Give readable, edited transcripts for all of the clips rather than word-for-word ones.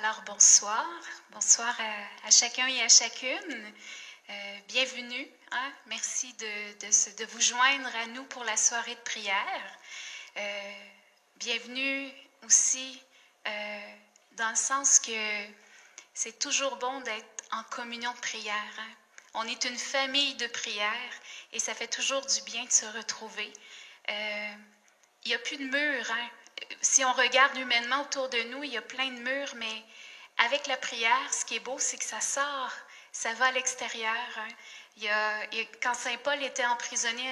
Alors bonsoir, bonsoir à chacun et à chacune. Bienvenue, hein? Merci de vous joindre à nous pour la soirée de prière. Bienvenue aussi dans le sens que c'est toujours bon d'être en communion de prière. Hein? On est une famille de prière et ça fait toujours du bien de se retrouver. Il n'y a plus de murs, hein? Si on regarde humainement autour de nous, il y a plein de murs, mais avec la prière, ce qui est beau, c'est que ça sort, ça va à l'extérieur. Hein. Quand Saint Paul était emprisonné,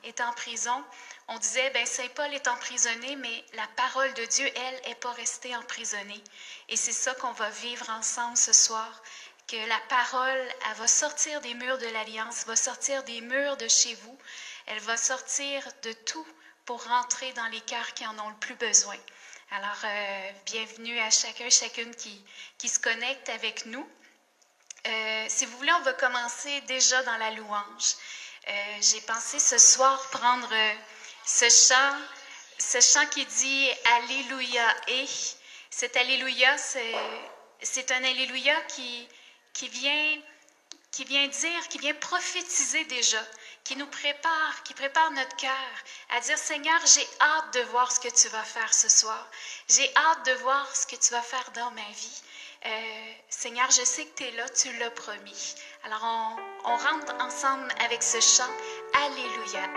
était en prison, on disait, Saint Paul est emprisonné, mais la parole de Dieu, elle, n'est pas restée emprisonnée. Et c'est ça qu'on va vivre ensemble ce soir, que la parole, elle va sortir des murs de l'Alliance, va sortir des murs de chez vous, elle va sortir de tout pour rentrer dans les cœurs qui en ont le plus besoin. Alors, bienvenue à chacun, chacune qui se connecte avec nous. Si vous voulez, on va commencer déjà dans la louange. J'ai pensé ce soir prendre ce chant qui dit « Alléluia » et cet « Alléluia », c'est un « Alléluia » qui vient dire, qui vient prophétiser déjà, qui nous prépare, qui prépare notre cœur à dire « Seigneur, j'ai hâte de voir ce que tu vas faire ce soir. J'ai hâte de voir ce que tu vas faire dans ma vie. Seigneur, je sais que tu es là, tu l'as promis. » Alors, on rentre ensemble avec ce chant « Alléluia ».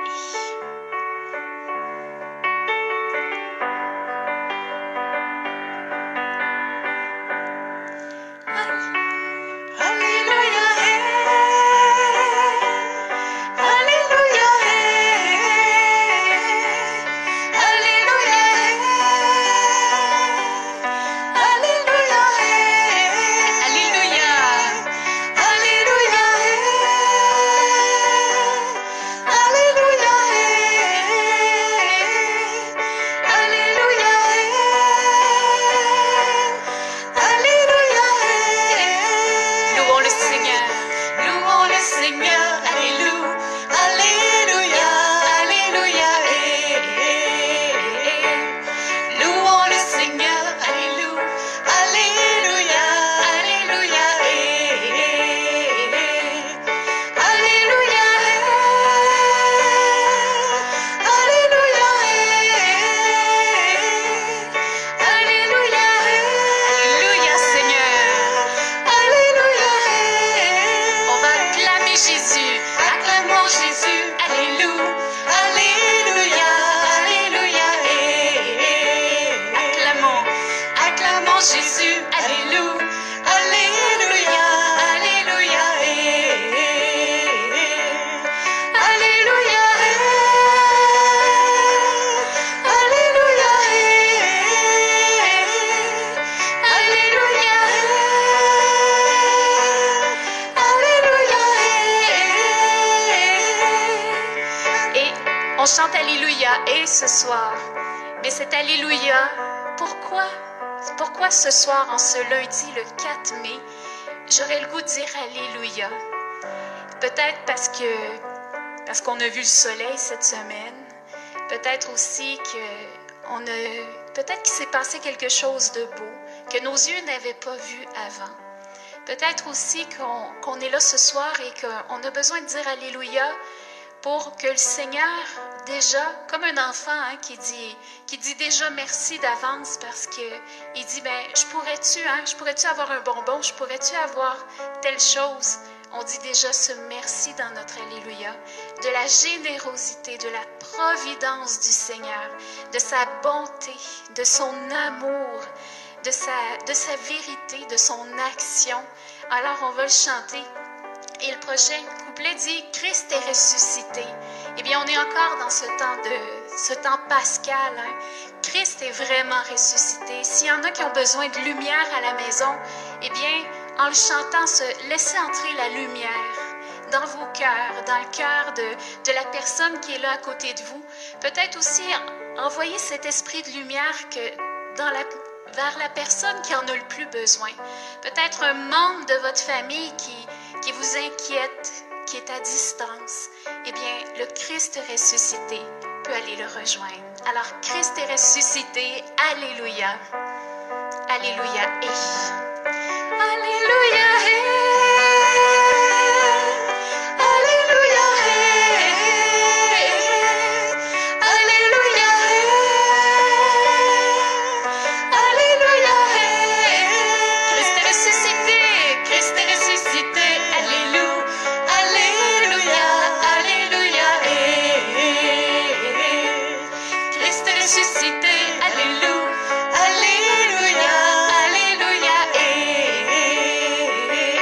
On chante Alléluia et ce soir, mais cet Alléluia, pourquoi ce soir, en ce lundi, le 4 mai, j'aurais le goût de dire Alléluia? Peut-être parce qu'on a vu le soleil cette semaine, peut-être aussi peut-être qu'il s'est passé quelque chose de beau, que nos yeux n'avaient pas vu avant. Peut-être aussi qu'on est là ce soir et qu'on a besoin de dire Alléluia, pour que le Seigneur, déjà, comme un enfant hein, qui dit déjà merci d'avance parce qu'il dit, je pourrais-tu avoir un bonbon, je pourrais-tu avoir telle chose. On dit déjà ce merci dans notre Alléluia, de la générosité, de la providence du Seigneur, de sa bonté, de son amour, de sa vérité, de son action. Alors on va le chanter. Et le prochain couplet dit « Christ est ressuscité ». Eh bien, on est encore dans ce temps pascal. Hein? Christ est vraiment ressuscité. S'il y en a qui ont besoin de lumière à la maison, eh bien, en le chantant, laissez entrer la lumière dans vos cœurs, dans le cœur de la personne qui est là à côté de vous. Peut-être aussi envoyer cet esprit de lumière vers la personne qui en a le plus besoin. Peut-être un membre de votre famille qui vous inquiète, qui est à distance, eh bien, le Christ ressuscité peut aller le rejoindre. Alors, Christ est ressuscité, Alléluia, Alléluia. Alléluia. Alléluia. Alléluia. Alléluia. Christ est ressuscité. Christ est ressuscité. Alléluia. Alléluia. Alléluia. Christ est ressuscité. Alléluia. Alléluia. Alléluia.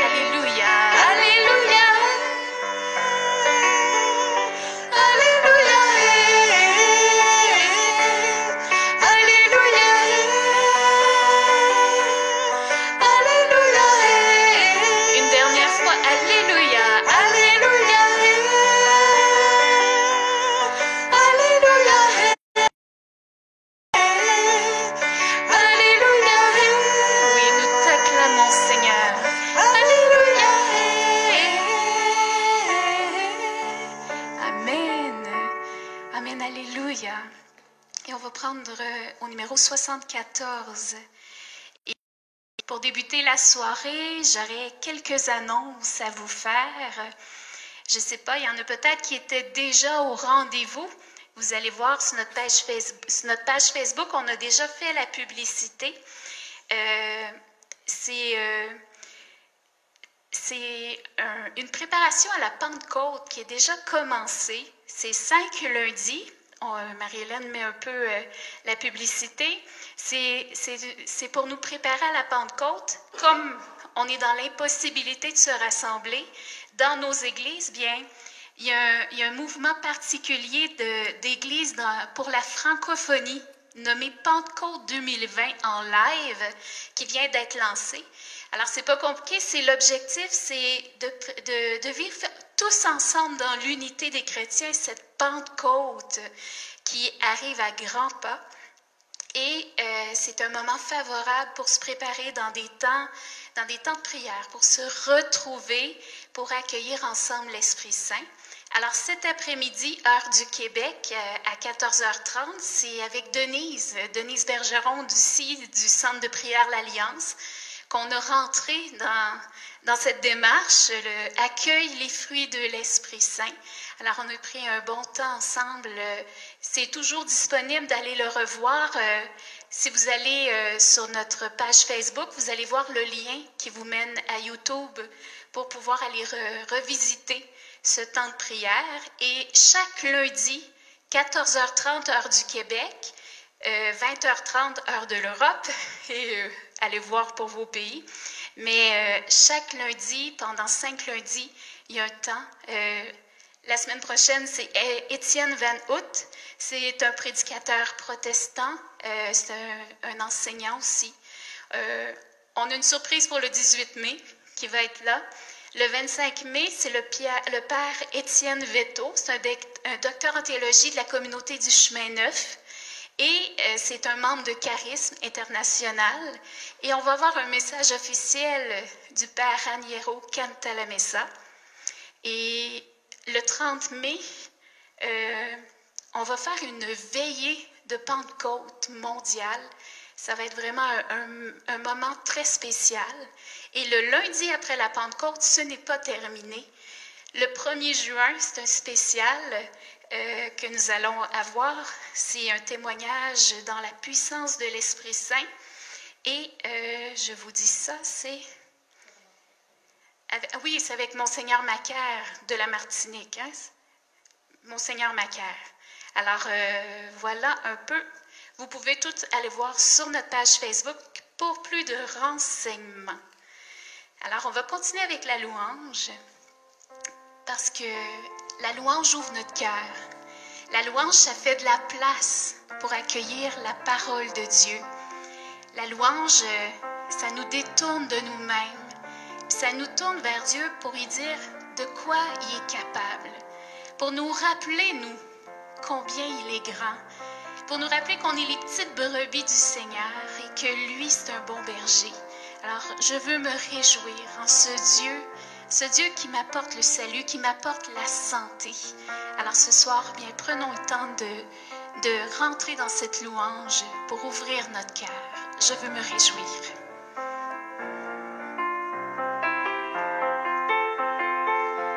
Alléluia. Alléluia. Alléluia. Alléluia. Alléluia. Une dernière fois. Alléluia. Alléluia. Alléluia. Alléluia. Oui, nous t'acclamons, Seigneur. Alléluia. Amen. Amen. Alléluia. Et on va prendre au numéro 74. Et pour débuter la soirée, j'aurais quelques annonces à vous faire. Je ne sais pas, il y en a peut-être qui étaient déjà au rendez-vous. Vous allez voir sur notre page Facebook, on a déjà fait la publicité. C'est une préparation à la Pentecôte qui est déjà commencée. C'est 5 lundis. Marie-Hélène met un peu la publicité. C'est pour nous préparer à la Pentecôte. Comme on est dans l'impossibilité de se rassembler dans nos églises, bien, il y a un mouvement particulier d'église pour la francophonie nommé Pentecôte 2020 en live qui vient d'être lancé. Alors, c'est pas compliqué, l'objectif, c'est de vivre tous ensemble dans l'unité des chrétiens, cette Pentecôte qui arrive à grands pas. Et c'est un moment favorable pour se préparer dans des temps de prière, pour se retrouver, pour accueillir ensemble l'Esprit Saint. Alors, cet après-midi, heure du Québec, à 14h30, c'est avec Denise Bergeron du Centre de prière L'Alliance, qu'on a rentré dans cette démarche, accueille les fruits de l'Esprit Saint. Alors, on a pris un bon temps ensemble. C'est toujours disponible d'aller le revoir. Si vous allez sur notre page Facebook, vous allez voir le lien qui vous mène à YouTube pour pouvoir aller revisiter ce temps de prière. Et chaque lundi, 14h30 heure du Québec, 20h30 heure de l'Europe, et allez voir pour vos pays. Mais chaque lundi, pendant 5 lundis, il y a un temps. La semaine prochaine, c'est Étienne Van Hout. C'est un prédicateur protestant. C'est un enseignant aussi. On a une surprise pour le 18 mai qui va être là. Le 25 mai, c'est le père Étienne Vetto. C'est un docteur en théologie de la communauté du Chemin Neuf. Et c'est un membre de Charisme International. Et on va avoir un message officiel du père Raniero Cantalamessa. Et le 30 mai, on va faire une veillée de Pentecôte mondiale. Ça va être vraiment un moment très spécial. Et le lundi après la Pentecôte, ce n'est pas terminé. Le 1er juin, c'est un spécial que nous allons avoir. C'est un témoignage dans la puissance de l'Esprit Saint. Et je vous dis ça, c'est avec Monseigneur Macaire de la Martinique. Hein? Monseigneur Macaire. Alors, voilà un peu. Vous pouvez toutes aller voir sur notre page Facebook pour plus de renseignements. Alors, on va continuer avec la louange parce que la louange ouvre notre cœur. La louange, ça fait de la place pour accueillir la parole de Dieu. La louange, ça nous détourne de nous-mêmes. Ça nous tourne vers Dieu pour lui dire de quoi il est capable. Pour nous rappeler, nous, combien il est grand. Pour nous rappeler qu'on est les petites brebis du Seigneur et que lui, c'est un bon berger. Alors, je veux me réjouir en ce Dieu qui m'apporte le salut, qui m'apporte la santé. Alors, ce soir, bien, prenons le temps de rentrer dans cette louange pour ouvrir notre cœur. Je veux me réjouir.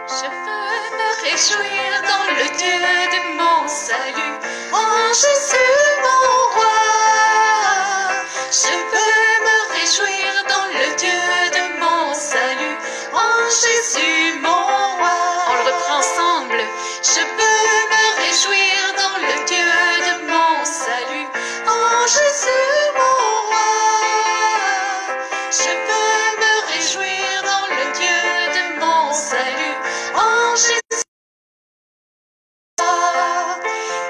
Je veux me réjouir dans le Dieu de mon salut, en Jésus mon roi. Je veux me réjouir dans le Dieu de mon salut, en Jésus mon roi. On le reprend ensemble. Je veux me réjouir dans le Dieu de mon salut, en Jésus mon roi. Je veux me réjouir dans le Dieu de mon salut, en Jésus.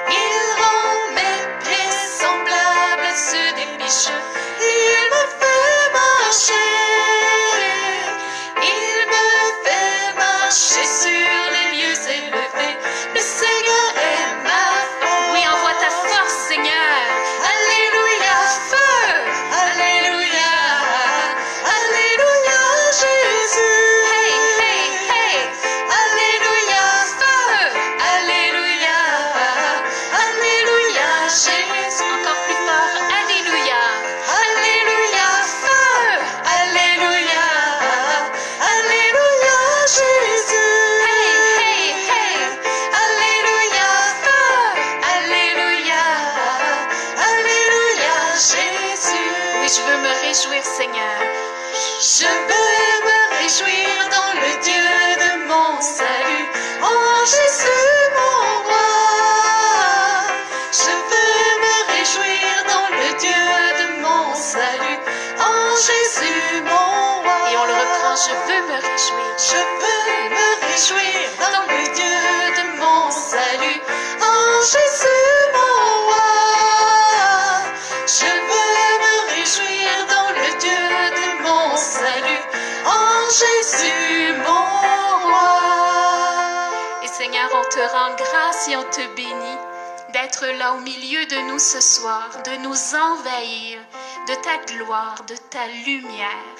Il rend mes pieds semblables à ceux des biches. Il me fait marcher. Il me fait marcher sur les lieux élevés. Le Seigneur est ma force. Oui, envoie ta force, Seigneur. Alléluia, feu. Alléluia. Alléluia, Jésus. Hey, hey, hey. Alléluia, feu. Alléluia. Alléluia, Jésus. Encore plus fort. Alléluia. Alléluia, feu. Alléluia. Alléluia, Jésus. Hey, hey, hey. Alléluia, feu. Alléluia. Alléluia, Jésus. Oui, je veux me réjouir, Seigneur. Je veux me réjouir dans le Dieu de mon salut, en Jésus mon roi. Je veux me réjouir dans le Dieu de mon salut, en Jésus mon roi. Et on le reprend, je veux me réjouir. Je veux me réjouir dans le Dieu de mon salut, en Jésus mon roi. Je veux me réjouir dans le Dieu de mon salut, en Jésus mon roi. Et Seigneur, on te rend grâce et on te bénit d'être là au milieu de nous ce soir, de nous envahir de ta gloire, de ta lumière.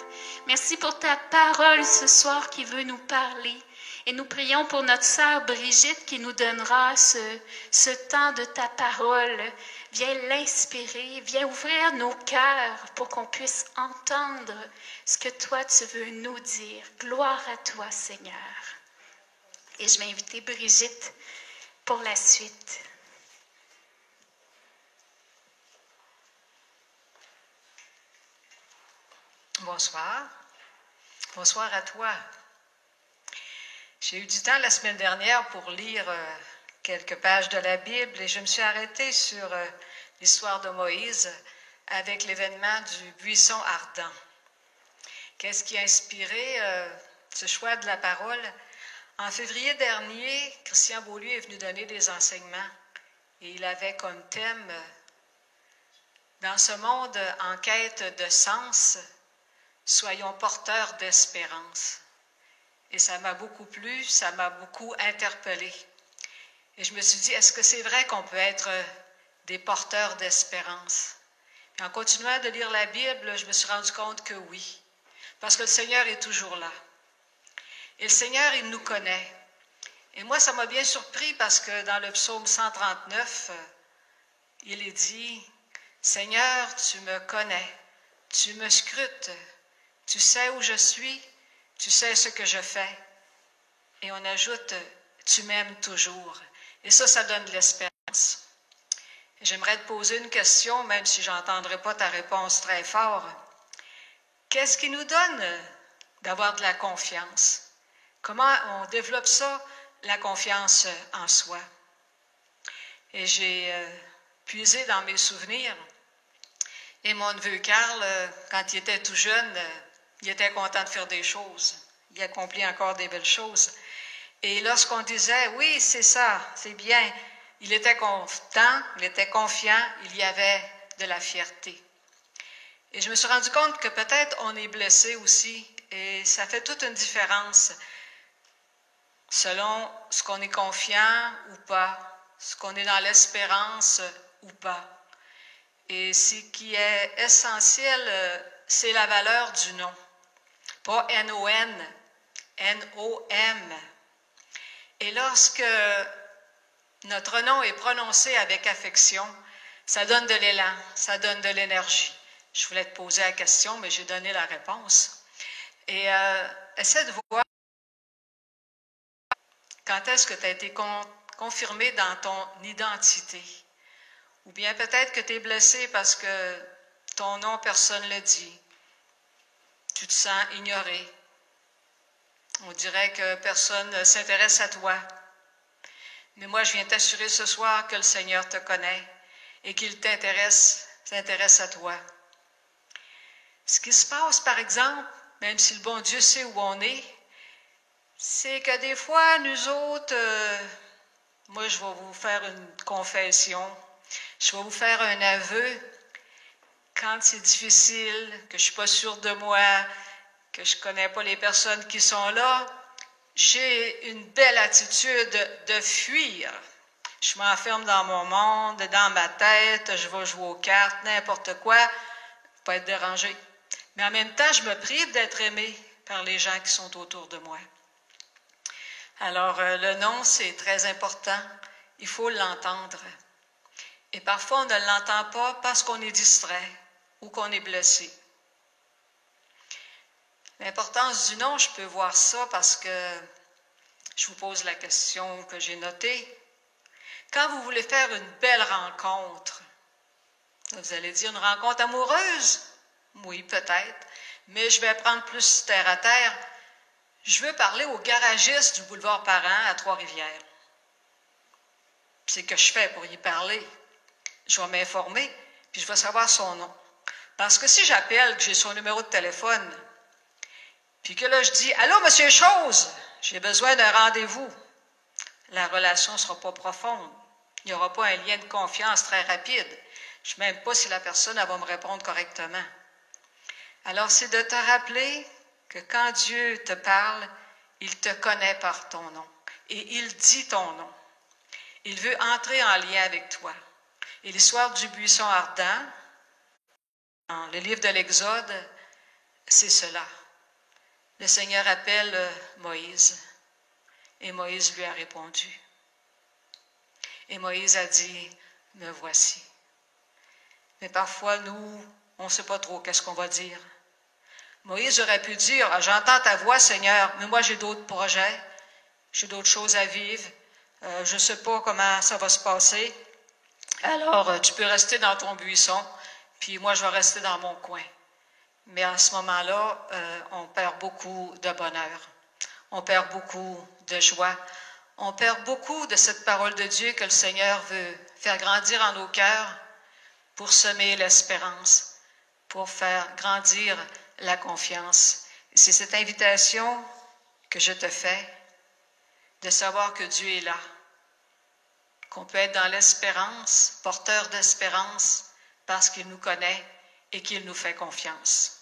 Merci pour ta parole ce soir qui veut nous parler. Et nous prions pour notre sœur Brigitte qui nous donnera ce temps de ta parole. Viens l'inspirer, viens ouvrir nos cœurs pour qu'on puisse entendre ce que toi tu veux nous dire. Gloire à toi, Seigneur. Et je vais inviter Brigitte pour la suite. Bonsoir. Bonsoir à toi. J'ai eu du temps la semaine dernière pour lire quelques pages de la Bible et je me suis arrêtée sur l'histoire de Moïse avec l'événement du buisson ardent. Qu'est-ce qui a inspiré ce choix de la parole? En février dernier, Christian Beaulieu est venu donner des enseignements et il avait comme thème « Dans ce monde en quête de sens, soyons porteurs d'espérance ». Et ça m'a beaucoup plu, ça m'a beaucoup interpellée. Et je me suis dit, est-ce que c'est vrai qu'on peut être des porteurs d'espérance? Et en continuant de lire la Bible, je me suis rendu compte que oui, parce que le Seigneur est toujours là. Et le Seigneur, il nous connaît. Et moi, ça m'a bien surpris parce que dans le psaume 139, il est dit, « Seigneur, tu me connais, tu me scrutes, tu sais où je suis, tu sais ce que je fais. » Et on ajoute, « Tu m'aimes toujours. » Et ça donne de l'espérance. J'aimerais te poser une question, même si je n'entendrai pas ta réponse très fort. Qu'est-ce qui nous donne d'avoir de la confiance? Comment on développe ça, la confiance en soi? Et j'ai puisé dans mes souvenirs. Et mon neveu Carl, quand il était tout jeune, il était content de faire des choses. Il accomplit encore des belles choses. Et lorsqu'on disait, oui, c'est ça, c'est bien, il était content, il était confiant, il y avait de la fierté. Et je me suis rendu compte que peut-être on est blessé aussi, et ça fait toute une différence selon ce qu'on est confiant ou pas, ce qu'on est dans l'espérance ou pas. Et ce qui est essentiel, c'est la valeur du nom. Pas N-O-N, N-O-M. Et lorsque Notre nom est prononcé avec affection. Ça donne de l'élan, ça donne de l'énergie. Je voulais te poser la question, mais j'ai donné la réponse. Et essaie de voir quand est-ce que tu as été confirmé dans ton identité. Ou bien peut-être que tu es blessé parce que ton nom, personne ne le dit. Tu te sens ignoré. On dirait que personne ne s'intéresse à toi. Mais moi, je viens t'assurer ce soir que le Seigneur te connaît et qu'il s'intéresse à toi. Ce qui se passe, par exemple, même si le bon Dieu sait où on est, c'est que des fois, nous autres, moi, je vais vous faire une confession, je vais vous faire un aveu. Quand c'est difficile, que je ne suis pas sûre de moi, que je ne connais pas les personnes qui sont là, j'ai une belle attitude de fuir. Je m'enferme dans mon monde, dans ma tête, je vais jouer aux cartes, n'importe quoi, pas être dérangé. Mais en même temps, je me prive d'être aimé par les gens qui sont autour de moi. Alors, le nom, c'est très important. Il faut l'entendre. Et parfois, on ne l'entend pas parce qu'on est distrait ou qu'on est blessé. L'importance du nom, je peux voir ça parce que je vous pose la question que j'ai notée. Quand vous voulez faire une belle rencontre, vous allez dire une rencontre amoureuse? Oui, peut-être, mais je vais prendre plus terre à terre. Je veux parler au garagiste du boulevard Parent à Trois-Rivières. C'est ce que je fais pour y parler. Je vais m'informer, puis je vais savoir son nom. Parce que si j'appelle, que j'ai son numéro de téléphone, puis que là je dis « Allô, monsieur Chose, j'ai besoin d'un rendez-vous », la relation ne sera pas profonde. Il n'y aura pas un lien de confiance très rapide. Je ne sais même pas si la personne elle va me répondre correctement. Alors, c'est de te rappeler que quand Dieu te parle, il te connaît par ton nom et il dit ton nom. Il veut entrer en lien avec toi. Et l'histoire du buisson ardent, dans le livre de l'Exode, c'est cela. Le Seigneur appelle Moïse et Moïse lui a répondu. Et Moïse a dit, « Me voici ». Mais parfois, nous, on ne sait pas trop qu'est-ce qu'on va dire. Moïse aurait pu dire, « J'entends ta voix, Seigneur, mais moi j'ai d'autres projets, j'ai d'autres choses à vivre, je ne sais pas comment ça va se passer. Alors, tu peux rester dans ton buisson, puis moi je vais rester dans mon coin. » Mais à ce moment-là, on perd beaucoup de bonheur, on perd beaucoup de joie, on perd beaucoup de cette parole de Dieu que le Seigneur veut faire grandir en nos cœurs pour semer l'espérance, pour faire grandir la confiance. Et c'est cette invitation que je te fais de savoir que Dieu est là, qu'on peut être dans l'espérance, porteur d'espérance, parce qu'il nous connaît et qu'il nous fait confiance.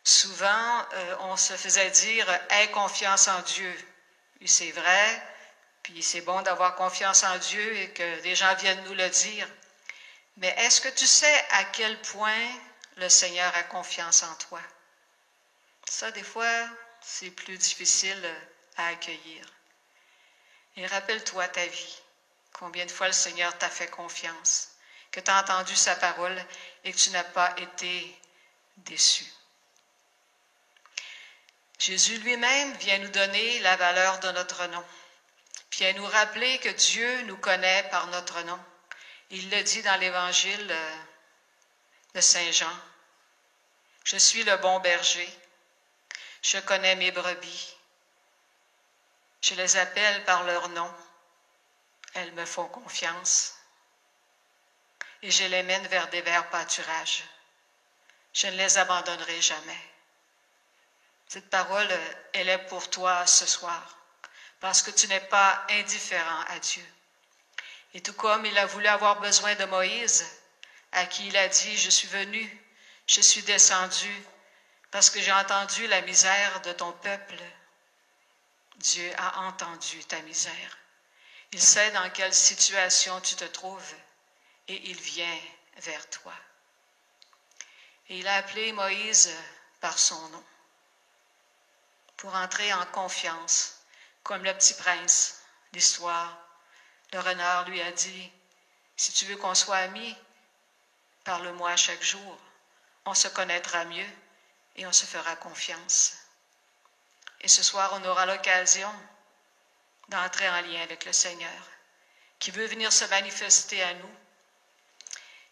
Souvent, on se faisait dire « Aie confiance en Dieu ». Et c'est vrai, puis c'est bon d'avoir confiance en Dieu et que des gens viennent nous le dire. Mais est-ce que tu sais à quel point le Seigneur a confiance en toi? Ça, des fois, c'est plus difficile à accueillir. Et rappelle-toi ta vie, combien de fois le Seigneur t'a fait confiance, que tu as entendu sa parole et que tu n'as pas été déçu. Jésus lui-même vient nous donner la valeur de notre nom, puis vient nous rappeler que Dieu nous connaît par notre nom. Il le dit dans l'Évangile de Saint Jean. « Je suis le bon berger, je connais mes brebis, je les appelle par leur nom, elles me font confiance et je les mène vers des verts pâturages. Je ne les abandonnerai jamais. » Cette parole, elle est pour toi ce soir, parce que tu n'es pas indifférent à Dieu. Et tout comme il a voulu avoir besoin de Moïse, à qui il a dit, « Je suis venu, je suis descendu, parce que j'ai entendu la misère de ton peuple. » Dieu a entendu ta misère. Il sait dans quelle situation tu te trouves et il vient vers toi. Et il a appelé Moïse par son nom pour entrer en confiance, comme le petit prince, l'histoire Le renard lui a dit, « Si tu veux qu'on soit amis, parle-moi chaque jour. On se connaîtra mieux et on se fera confiance. » Et ce soir, on aura l'occasion d'entrer en lien avec le Seigneur, qui veut venir se manifester à nous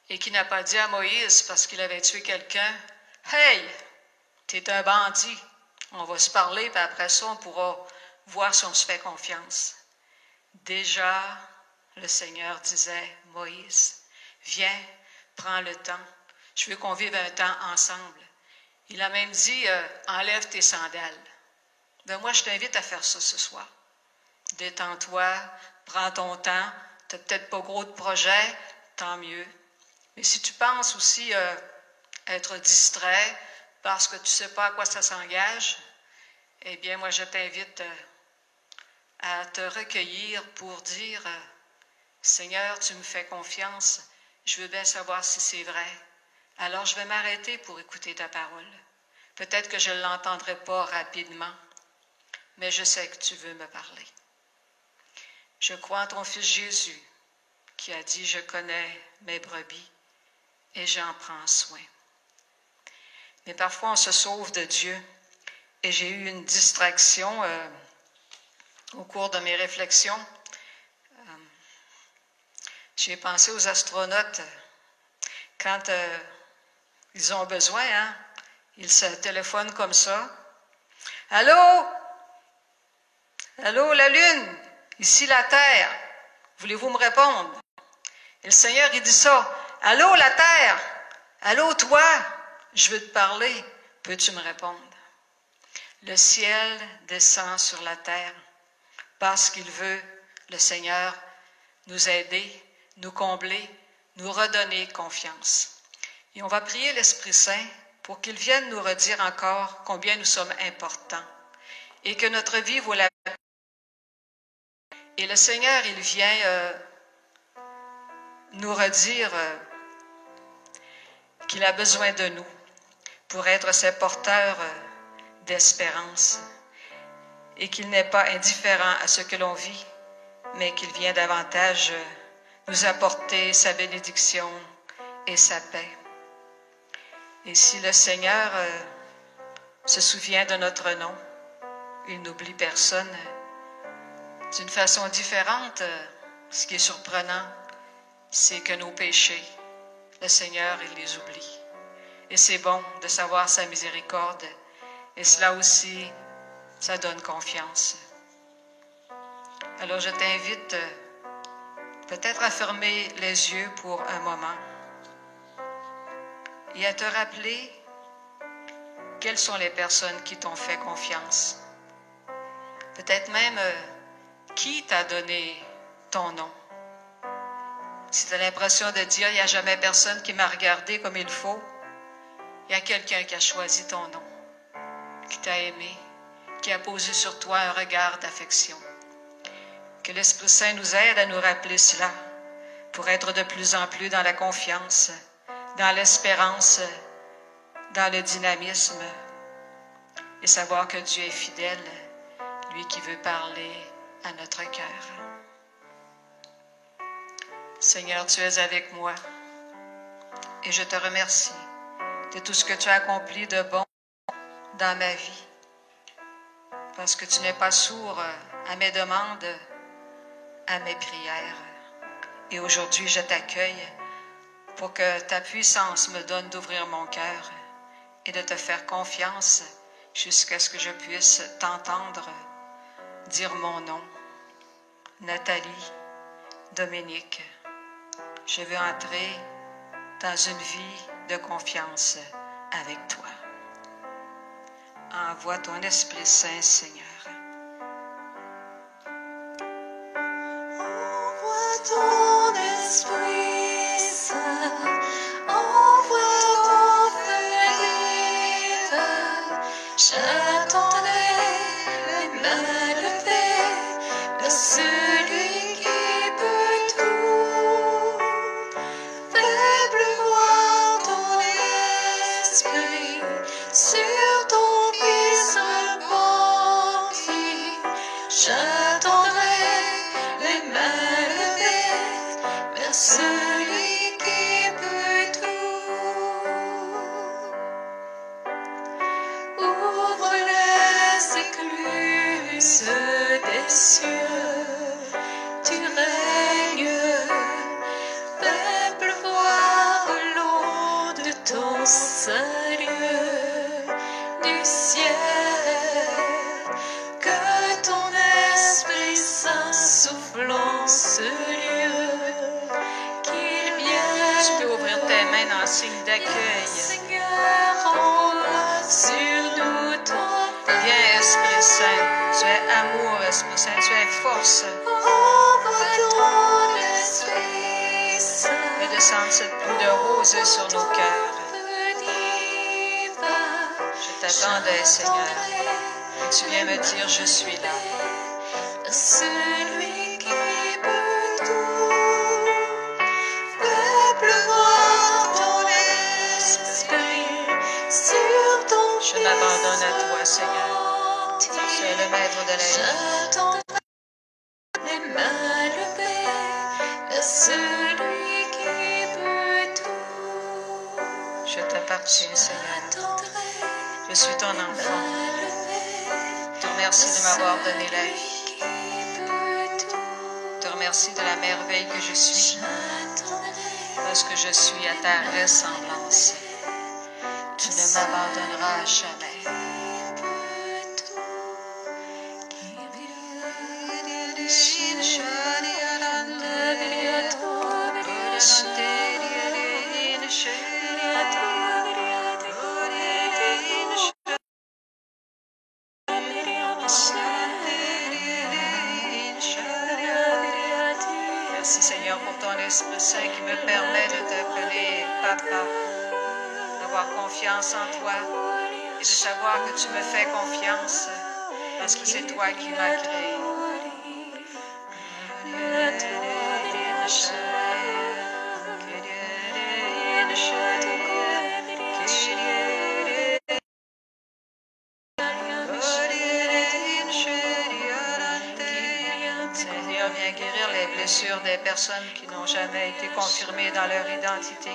et qui n'a pas dit à Moïse, parce qu'il avait tué quelqu'un, « Hey, t'es un bandit, on va se parler, puis après ça, on pourra voir si on se fait confiance. » Déjà, le Seigneur disait, « Moïse, viens, prends le temps, je veux qu'on vive un temps ensemble. » Il a même dit, « Enlève tes sandales. » Ben moi, je t'invite à faire ça ce soir. Détends-toi, prends ton temps, tu n'as peut-être pas gros de projets, tant mieux. Mais si tu penses aussi être distrait parce que tu ne sais pas à quoi ça s'engage, eh bien, moi, je t'invite à te recueillir pour dire, Seigneur, tu me fais confiance, je veux bien savoir si c'est vrai. Alors, je vais m'arrêter pour écouter ta parole. Peut-être que je ne l'entendrai pas rapidement, mais je sais que tu veux me parler. Je crois en ton Fils Jésus, qui a dit, je connais mes brebis et j'en prends soin. Mais parfois, on se sauve de Dieu. Et j'ai eu une distraction au cours de mes réflexions. J'ai pensé aux astronautes. Quand ils ont besoin, hein, ils se téléphonent comme ça. « Allô? Allô, la Lune? Ici la Terre. Voulez-vous me répondre? » Et le Seigneur, il dit ça. « Allô, la Terre? Allô, toi? Je veux te parler. Peux-tu me répondre? » Le ciel descend sur la terre parce qu'il veut, le Seigneur, nous aider, nous combler, nous redonner confiance. Et on va prier l'Esprit Saint pour qu'il vienne nous redire encore combien nous sommes importants et que notre vie vaut la peine. Et le Seigneur, il vient nous redire qu'il a besoin de nous pour être ses porteurs d'espérance et qu'il n'est pas indifférent à ce que l'on vit, mais qu'il vient davantage nous apporter sa bénédiction et sa paix. Et si le Seigneur se souvient de notre nom, il n'oublie personne. D'une façon différente, ce qui est surprenant, c'est que nos péchés, le Seigneur, il les oublie. Et c'est bon de savoir sa miséricorde. Et cela aussi, ça donne confiance. Alors je t'invite peut-être à fermer les yeux pour un moment et à te rappeler quelles sont les personnes qui t'ont fait confiance. Peut-être même qui t'a donné ton nom. Si tu as l'impression de dire, il n'y a jamais personne qui m'a regardé comme il faut, il y a quelqu'un qui a choisi ton nom, qui t'a aimé, qui a posé sur toi un regard d'affection. Que l'Esprit Saint nous aide à nous rappeler cela pour être de plus en plus dans la confiance, dans l'espérance, dans le dynamisme et savoir que Dieu est fidèle, lui qui veut parler à notre cœur. Seigneur, tu es avec moi et je te remercie de tout ce que tu as accompli de bon dans ma vie. Parce que tu n'es pas sourd à mes demandes, à mes prières. Et aujourd'hui, je t'accueille pour que ta puissance me donne d'ouvrir mon cœur et de te faire confiance jusqu'à ce que je puisse t'entendre dire mon nom. Nathalie, Dominique, je veux entrer dans une vie de confiance avec toi. Envoie ton Esprit Saint, Seigneur. Envoie ton Esprit Saint, envoie ton feu. J'attendrai les mains levées de celui qui peut tout. Fais pleuvoir ton esprit sur ton Fils repenti. du ciel, que ton Esprit Saint souffle en ce lieu, qu'il vienne. Tu peux ouvrir tes mains dans le signe d'accueil. Seigneur, envoie sur nous ton Viens, Esprit Saint. Tu es amour, Esprit Saint. Tu es force. envoie ton Esprit Saint. Fais descendre cette pluie de roses sur nos cœurs. Je t'attendais, Seigneur. Et tu viens me dire, je suis là. Celui qui peut tout, fais pleuvoir ton esprit sur ton Je m'abandonne à toi, Seigneur. Tu es le maître de la vie. J'attendrai les mains levées vers celui qui peut tout. Je t'appartiens, Seigneur. J'attendrai Je suis ton enfant. mains levées Je te remercie de m'avoir donné la vie. qui peut tout. Je te remercie de la merveille que je suis. J'attendrai Parce que je suis à ta ressemblance. Tu ne m'abandonneras jamais. Merci Seigneur pour ton Esprit Saint qui me permet de t'appeler Papa, d'avoir confiance en toi et de savoir que tu me fais confiance parce que c'est toi qui m'as créé. Seigneur, viens guérir les blessures des personnes qui n'ont jamais été confirmées dans leur identité,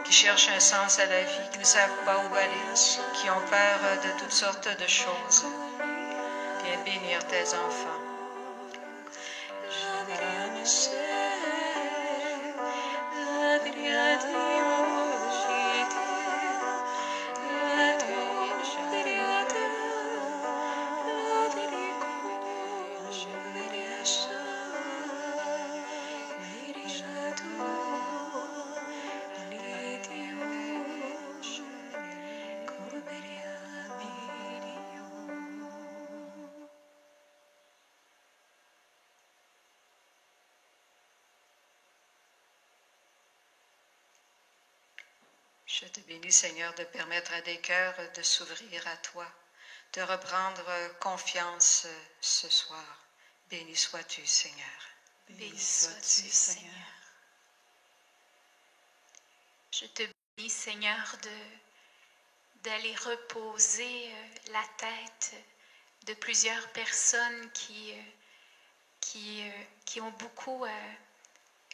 qui cherchent un sens à la vie, qui ne savent pas où aller, qui ont peur de toutes sortes de choses. Viens bénir tes enfants. Je te bénis, Seigneur, de permettre à des cœurs de s'ouvrir à toi, de reprendre confiance ce soir. Béni sois-tu, Seigneur. Béni sois-tu, Seigneur. Je te bénis, Seigneur, d'aller reposer la tête de plusieurs personnes qui ont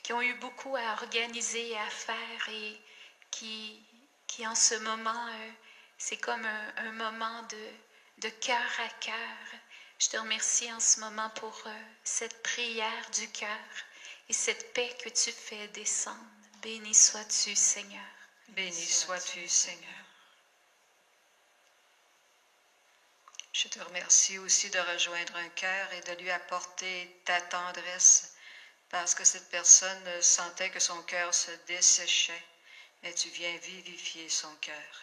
qui ont eu beaucoup à organiser et à faire et qui en ce moment, c'est comme un moment de cœur à cœur. Je te remercie en ce moment pour cette prière du cœur et cette paix que tu fais descendre. Béni sois-tu, Seigneur. Béni sois-tu, Seigneur. Je te remercie aussi de rejoindre un cœur et de lui apporter ta tendresse parce que cette personne sentait que son cœur se desséchait, mais tu viens vivifier son cœur.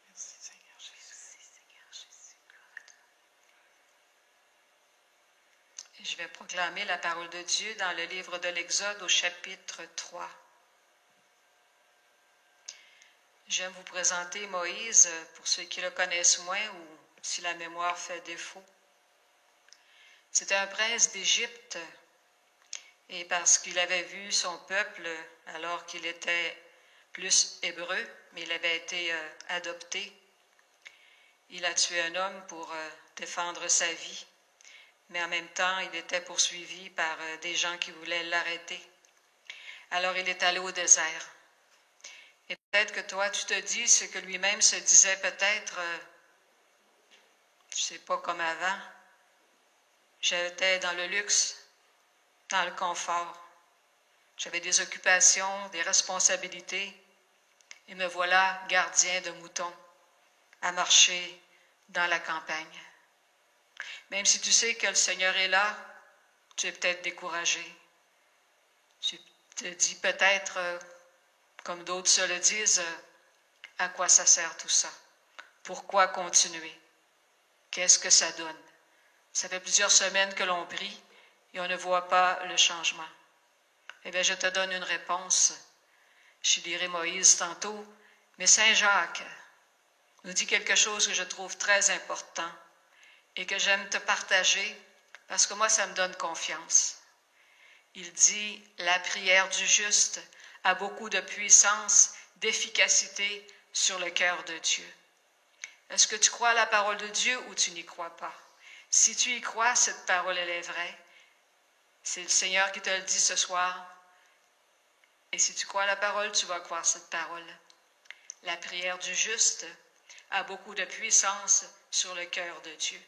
Merci Seigneur Jésus. Et je vais proclamer la parole de Dieu dans le livre de l'Exode au chapitre 3. J'aime vous présenter Moïse pour ceux qui le connaissent moins ou si la mémoire fait défaut. C'était un prince d'Égypte et parce qu'il avait vu son peuple alors qu'il était plus hébreu, mais il avait été adopté, il a tué un homme pour défendre sa vie, mais en même temps il était poursuivi par des gens qui voulaient l'arrêter. Alors il est allé au désert. Et peut-être que toi, tu te dis ce que lui-même se disait peut-être, je ne sais pas comme avant, j'étais dans le luxe, dans le confort. J'avais des occupations, des responsabilités, et me voilà gardien de moutons, à marcher dans la campagne. Même si tu sais que le Seigneur est là, tu es peut-être découragé. Tu te dis peut-être, comme d'autres se le disent, à quoi ça sert tout ça? Pourquoi continuer? Qu'est-ce que ça donne? Ça fait plusieurs semaines que l'on prie et on ne voit pas le changement. Eh bien, je te donne une réponse. Je lirai Moïse tantôt, mais Saint Jacques nous dit quelque chose que je trouve très important et que j'aime te partager parce que moi, ça me donne confiance. Il dit, la prière du juste a beaucoup de puissance, d'efficacité sur le cœur de Dieu. Est-ce que tu crois à la parole de Dieu ou tu n'y crois pas? Si tu y crois, cette parole, elle est vraie. C'est le Seigneur qui te le dit ce soir. Et si tu crois à la parole, tu vas croire cette parole. La prière du juste a beaucoup de puissance sur le cœur de Dieu.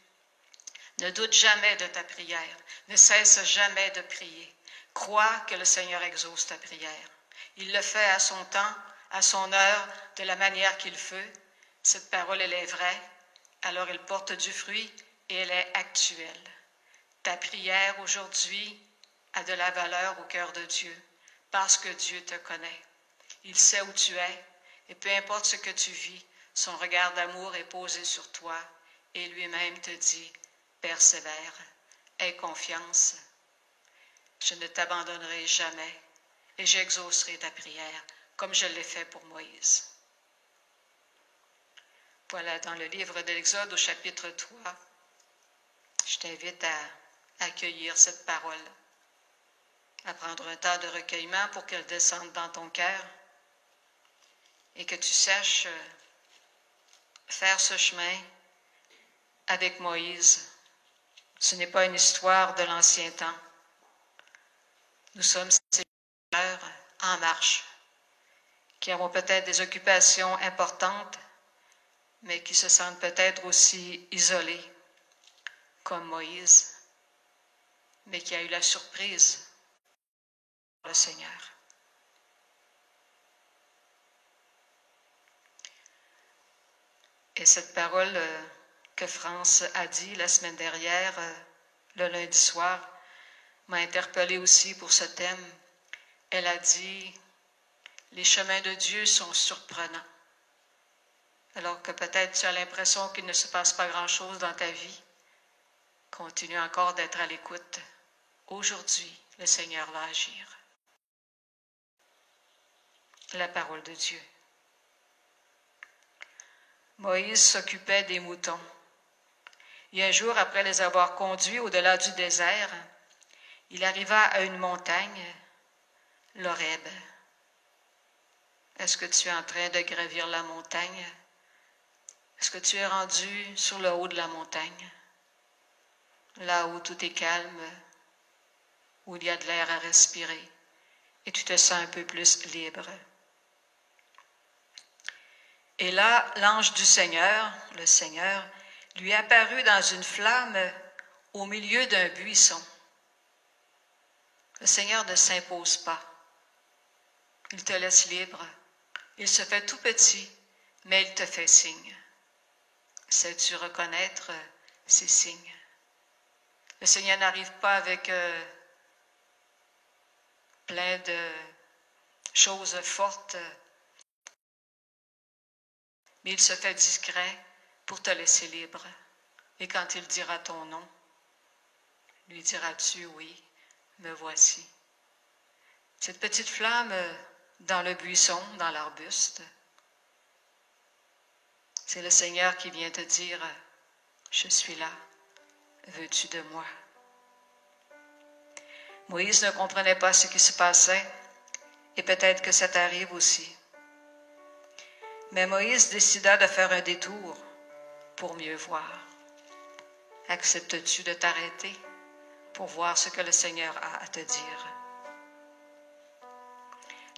Ne doute jamais de ta prière. Ne cesse jamais de prier. Crois que le Seigneur exauce ta prière. Il le fait à son temps, à son heure, de la manière qu'il veut. Cette parole, elle est vraie, alors elle porte du fruit et elle est actuelle. Ta prière aujourd'hui a de la valeur au cœur de Dieu parce que Dieu te connaît. Il sait où tu es et peu importe ce que tu vis, son regard d'amour est posé sur toi et lui-même te dit, persévère, aie confiance. Je ne t'abandonnerai jamais et j'exaucerai ta prière comme je l'ai fait pour Moïse. Voilà, dans le livre de l'Exode au chapitre 3, je t'invite à accueillir cette parole, à prendre un temps de recueillement pour qu'elle descende dans ton cœur et que tu saches faire ce chemin avec Moïse. Ce n'est pas une histoire de l'ancien temps. Nous sommes ces gens en marche qui avons peut-être des occupations importantes, mais qui se sentent peut-être aussi isolés, comme Moïse, mais qui a eu la surprise du Seigneur. Et cette parole que France a dit la semaine dernière, le lundi soir, m'a interpellée aussi pour ce thème. Elle a dit, les chemins de Dieu sont surprenants. Alors que peut-être tu as l'impression qu'il ne se passe pas grand-chose dans ta vie, continue encore d'être à l'écoute. Aujourd'hui, le Seigneur va agir. La parole de Dieu. Moïse s'occupait des moutons. Et un jour, après les avoir conduits au-delà du désert, il arriva à une montagne, l'Horeb. Est-ce que tu es en train de gravir la montagne? Est-ce que tu es rendu sur le haut de la montagne, là où tout est calme, où il y a de l'air à respirer, et tu te sens un peu plus libre? Et là, l'ange du Seigneur, le Seigneur, lui apparut dans une flamme au milieu d'un buisson. Le Seigneur ne s'impose pas. Il te laisse libre. Il se fait tout petit, mais il te fait signe. Sais-tu reconnaître ces signes? Le Seigneur n'arrive pas avec plein de choses fortes, mais il se fait discret pour te laisser libre. Et quand il dira ton nom, lui diras-tu, oui, me voici. Cette petite flamme dans le buisson, dans l'arbuste, c'est le Seigneur qui vient te dire, je suis là, veux-tu de moi? Moïse ne comprenait pas ce qui se passait, et peut-être que ça t'arrive aussi. Mais Moïse décida de faire un détour pour mieux voir. Acceptes-tu de t'arrêter pour voir ce que le Seigneur a à te dire?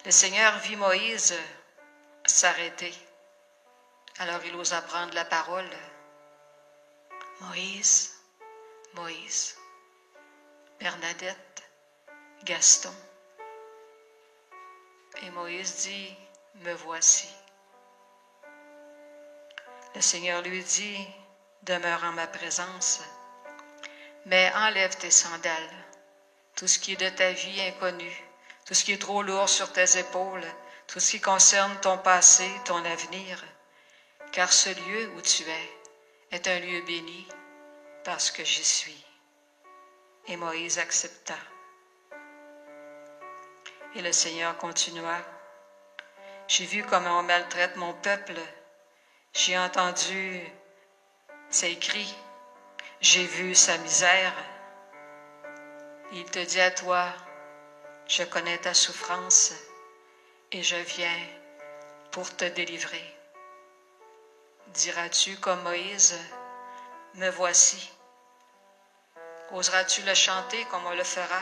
Le Seigneur vit Moïse s'arrêter. Alors il osa prendre la parole. Moïse, Moïse, Bernadette, Gaston. Et Moïse dit, me voici. Le Seigneur lui dit, demeure en ma présence, mais enlève tes sandales. Tout ce qui est de ta vie inconnue, tout ce qui est trop lourd sur tes épaules, tout ce qui concerne ton passé, ton avenir, car ce lieu où tu es est un lieu béni parce que j'y suis. Et Moïse accepta. Et le Seigneur continua. J'ai vu comment on maltraite mon peuple. J'ai entendu ses cris. J'ai vu sa misère. Il te dit à toi, je connais ta souffrance et je viens pour te délivrer. Diras-tu comme Moïse, me voici? Oseras-tu le chanter comme on le fera?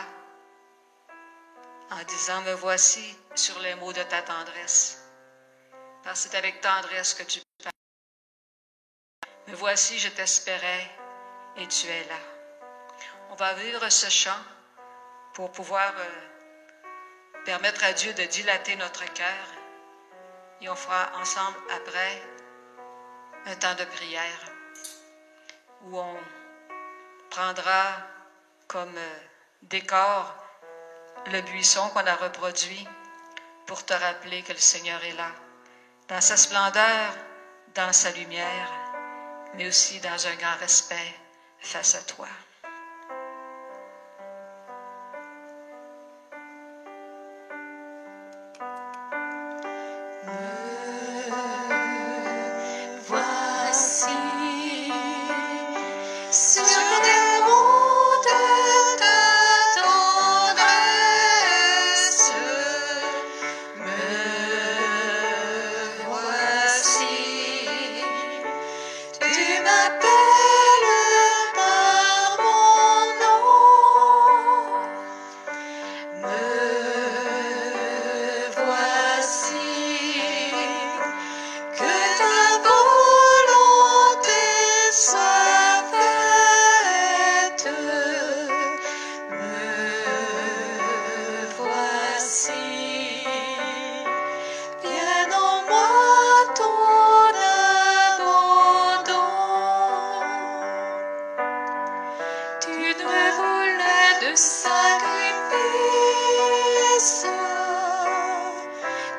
En disant, me voici sur les mots de ta tendresse. Parce que c'est avec tendresse que tu parles. Me voici, je t'espérais et tu es là. On va vivre ce chant pour pouvoir permettre à Dieu de dilater notre cœur. Et on fera ensemble après un temps de prière où on prendra comme décor le buisson qu'on a reproduit pour te rappeler que le Seigneur est là, dans sa splendeur, dans sa lumière, mais aussi dans un grand respect face à toi. Voici sur les monts de ta tendresse, me voici. Tu m'appelles par mon nom, me voici. Que ta volonté soit faite, me voici. Vienne en moi ton abandon. Tu ne voulais de sacrifice,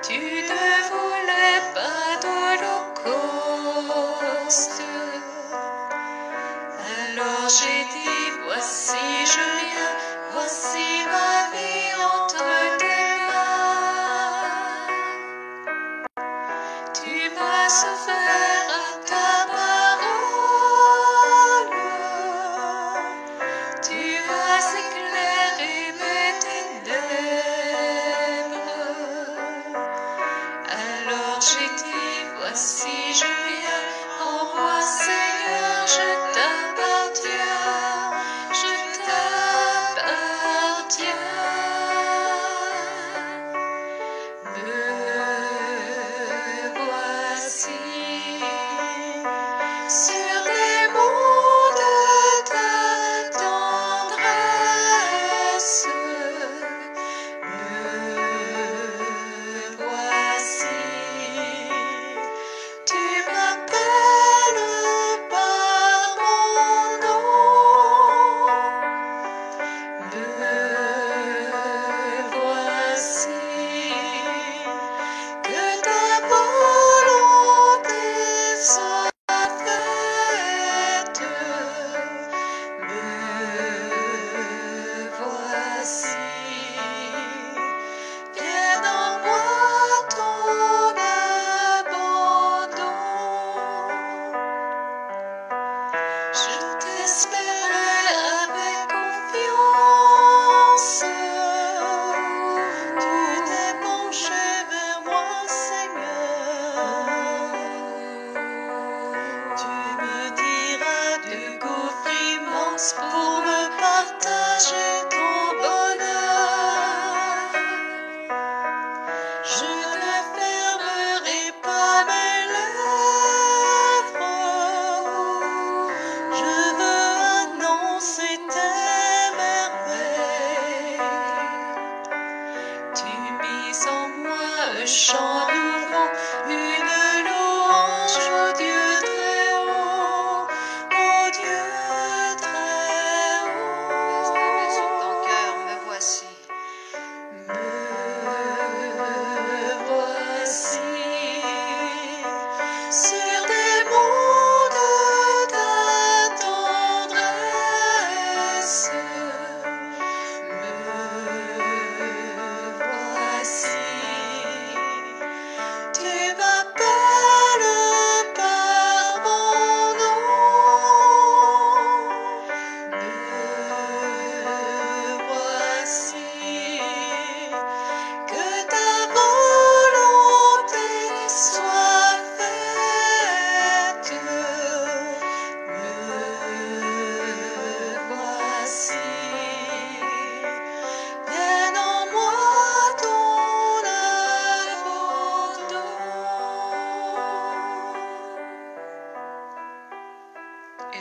tu ne voulais pas d'holocauste. Alors j'ai dit, voici je viens, voici ma vie entre tes mains. Tu m'as offert à ta parole, tu as éclairé mes ténèbres. Alors j'ai dit, voici je viens, en moi Seigneur, je t'appartiens, je t'appartiens. Me voici sur les monts de ta tendresse, me voici. Tu m'appelles par mon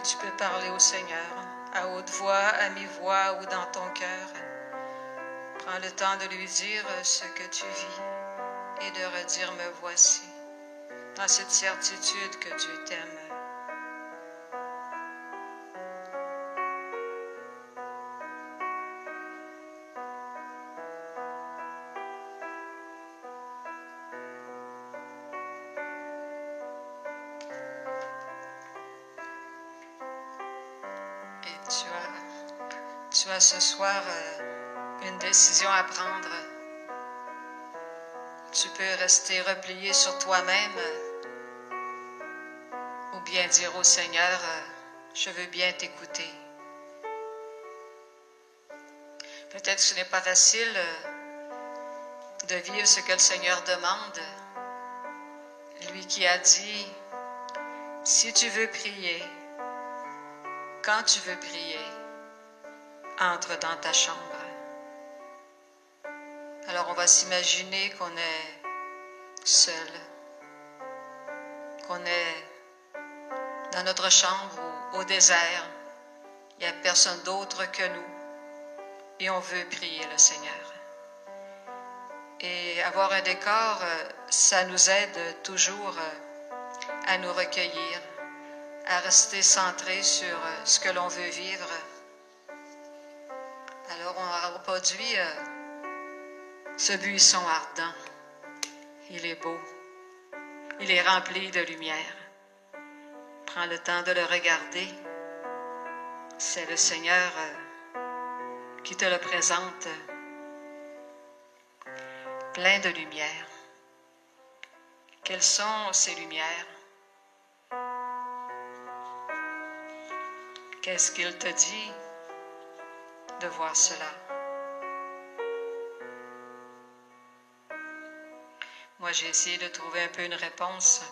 tu peux parler au Seigneur, à haute voix, à mi-voix ou dans ton cœur. Prends le temps de lui dire ce que tu vis et de redire me voici, dans cette certitude que Dieu t'aime. Et tu as ce soir une décision à prendre. Tu peux rester replié sur toi-même ou bien dire au Seigneur, je veux bien t'écouter. Peut-être que ce n'est pas facile de vivre ce que le Seigneur demande. Lui qui a dit, si tu veux prier, quand tu veux prier, entre dans ta chambre. Alors on va s'imaginer qu'on est seul, qu'on est dans notre chambre ou au désert. Il n'y a personne d'autre que nous et on veut prier le Seigneur. Et avoir un décor, ça nous aide toujours à nous recueillir, à rester centrés sur ce que l'on veut vivre. Alors on a reproduit ce buisson ardent. Il est beau. Il est rempli de lumière. Prends le temps de le regarder. C'est le Seigneur qui te le présente. Plein de lumière. Quelles sont ces lumières? Qu'est-ce qu'il te dit de voir cela? Moi, j'ai essayé de trouver un peu une réponse.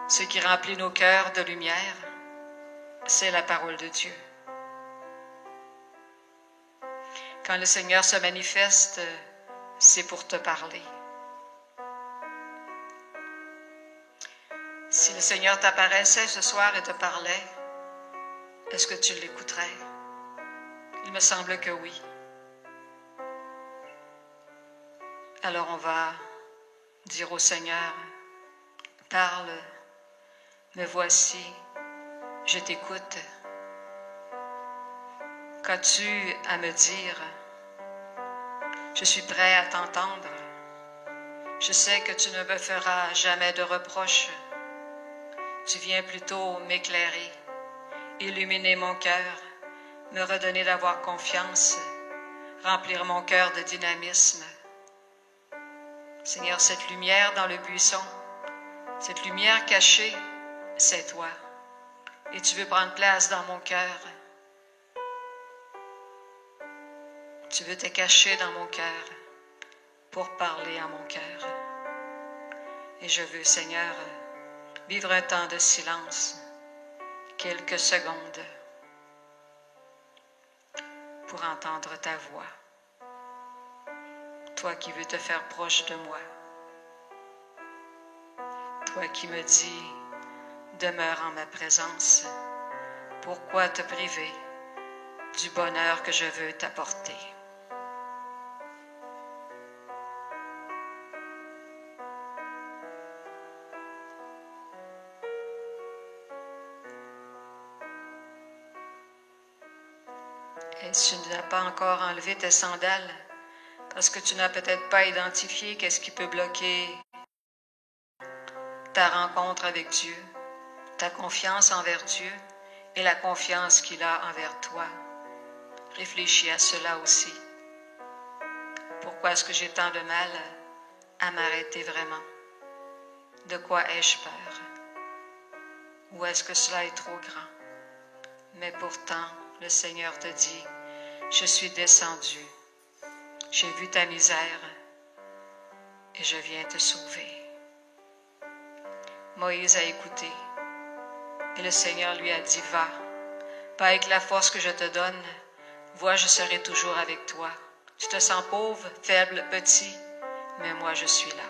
Ce qui remplit nos cœurs de lumière, c'est la parole de Dieu. Quand le Seigneur se manifeste, c'est pour te parler. Si le Seigneur t'apparaissait ce soir et te parlait, est-ce que tu l'écouterais? Il me semble que oui. Alors on va dire au Seigneur, parle, me voici, je t'écoute. Qu'as-tu à me dire? Je suis prêt à t'entendre. Je sais que tu ne me feras jamais de reproches. Tu viens plutôt m'éclairer, illuminer mon cœur, me redonner d'avoir confiance, remplir mon cœur de dynamisme. Seigneur, cette lumière dans le buisson, cette lumière cachée, c'est toi. Et tu veux prendre place dans mon cœur. Tu veux te cacher dans mon cœur pour parler à mon cœur. Et je veux, Seigneur, vivre un temps de silence, quelques secondes, pour entendre ta voix. Toi qui veux te faire proche de moi. Toi qui me dis, demeure en ma présence. Pourquoi te priver du bonheur que je veux t'apporter? Et tu n'as pas encore enlevé tes sandales parce que tu n'as peut-être pas identifié qu'est-ce qui peut bloquer ta rencontre avec Dieu, ta confiance envers Dieu et la confiance qu'il a envers toi. Réfléchis à cela aussi. Pourquoi est-ce que j'ai tant de mal à m'arrêter vraiment? De quoi ai-je peur? Ou est-ce que cela est trop grand? Mais pourtant, le Seigneur te dit, je suis descendu, j'ai vu ta misère et je viens te sauver. Moïse a écouté et le Seigneur lui a dit, va, pas avec la force que je te donne, vois, je serai toujours avec toi. Tu te sens pauvre, faible, petit, mais moi je suis là.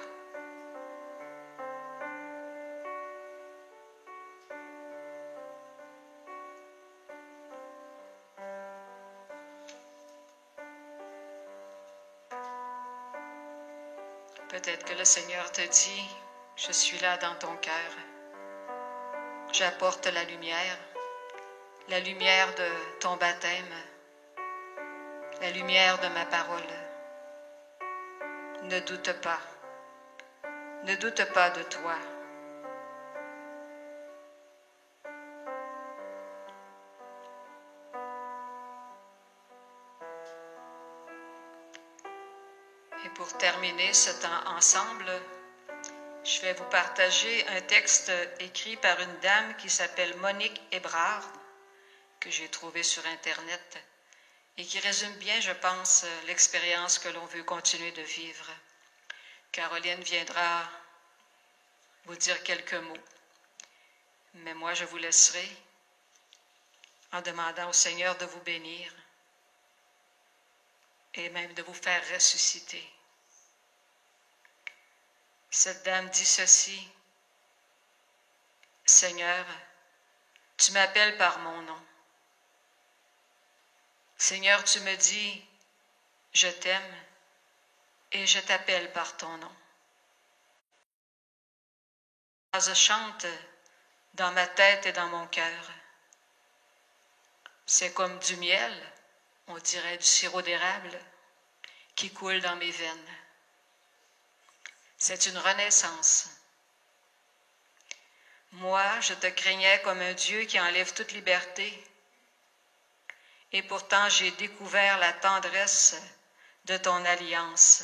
que le Seigneur te dit, je suis là dans ton cœur. J'apporte la lumière de ton baptême, la lumière de ma parole. Ne doute pas de toi. Et pour terminer ce temps ensemble, je vais vous partager un texte écrit par une dame qui s'appelle Monique Hébrard, que j'ai trouvé sur Internet, et qui résume bien, je pense, l'expérience que l'on veut continuer de vivre. Caroline viendra vous dire quelques mots, mais moi je vous laisserai en demandant au Seigneur de vous bénir et même de vous faire ressusciter. Cette dame dit ceci: Seigneur, tu m'appelles par mon nom. Seigneur, tu me dis, je t'aime et je t'appelle par ton nom. Je chante dans ma tête et dans mon cœur. C'est comme du miel, on dirait du sirop d'érable, qui coule dans mes veines. C'est une renaissance. Moi, je te craignais comme un Dieu qui enlève toute liberté, et pourtant j'ai découvert la tendresse de ton alliance,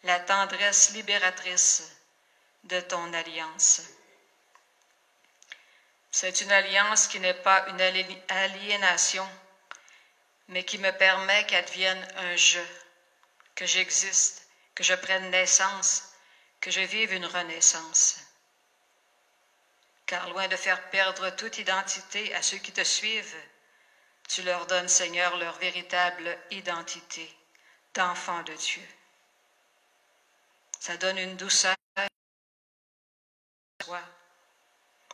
la tendresse libératrice de ton alliance. C'est une alliance qui n'est pas une aliénation, mais qui me permet qu'advienne un je, que j'existe, que je prenne naissance, que je vive une renaissance. Car loin de faire perdre toute identité à ceux qui te suivent, tu leur donnes, Seigneur, leur véritable identité d'enfant de Dieu. Ça donne une douceur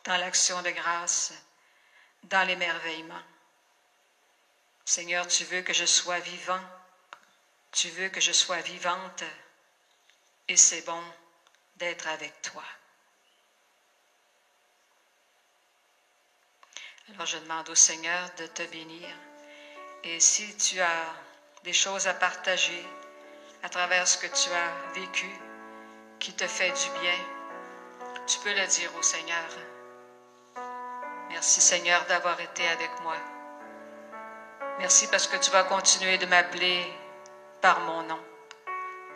dans l'action de grâce, dans l'émerveillement. Seigneur, tu veux que je sois vivant, tu veux que je sois vivante, et c'est bon d'être avec toi. Alors je demande au Seigneur de te bénir, et si tu as des choses à partager à travers ce que tu as vécu, qui te fait du bien, tu peux le dire au Seigneur. Merci Seigneur d'avoir été avec moi. Merci parce que tu vas continuer de m'appeler par mon nom.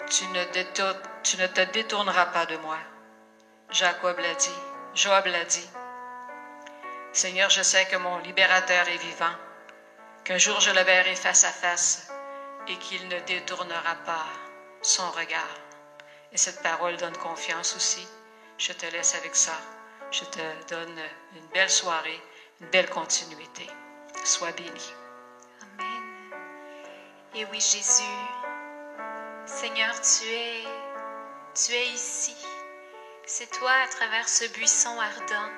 Tu ne te détourneras pas de moi. Job l'a dit. Seigneur, je sais que mon libérateur est vivant, qu'un jour je le verrai face à face et qu'il ne détournera pas son regard. Et cette parole donne confiance aussi. Je te laisse avec ça. Je te donne une belle soirée, une belle continuité. Sois béni. Amen. Et oui, Jésus, Seigneur, tu es ici. C'est toi à travers ce buisson ardent.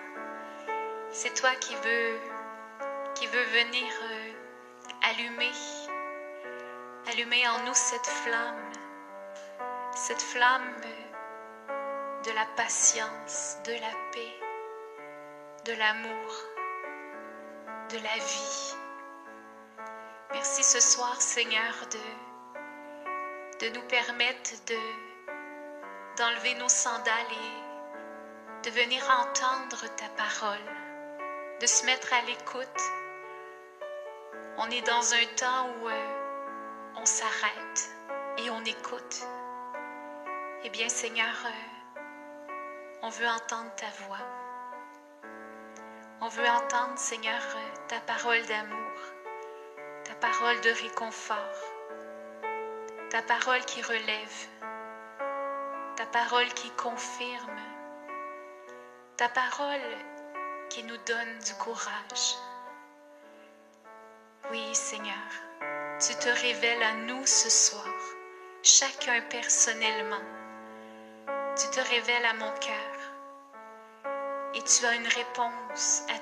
C'est toi qui veux venir allumer en nous cette flamme de la patience, de la paix, de l'amour, de la vie. Merci ce soir, Seigneur, de nous permettre d'enlever nos sandales et de venir entendre ta parole, de se mettre à l'écoute. On est dans un temps où on s'arrête et on écoute. Eh bien, Seigneur, on veut entendre ta voix. On veut entendre, Seigneur, ta parole d'amour, ta parole de réconfort, ta parole qui relève, ta parole qui confirme, ta parole qui nous donne du courage. Oui, Seigneur, tu te révèles à nous ce soir, chacun personnellement. Tu te révèles à mon cœur et tu as une réponse à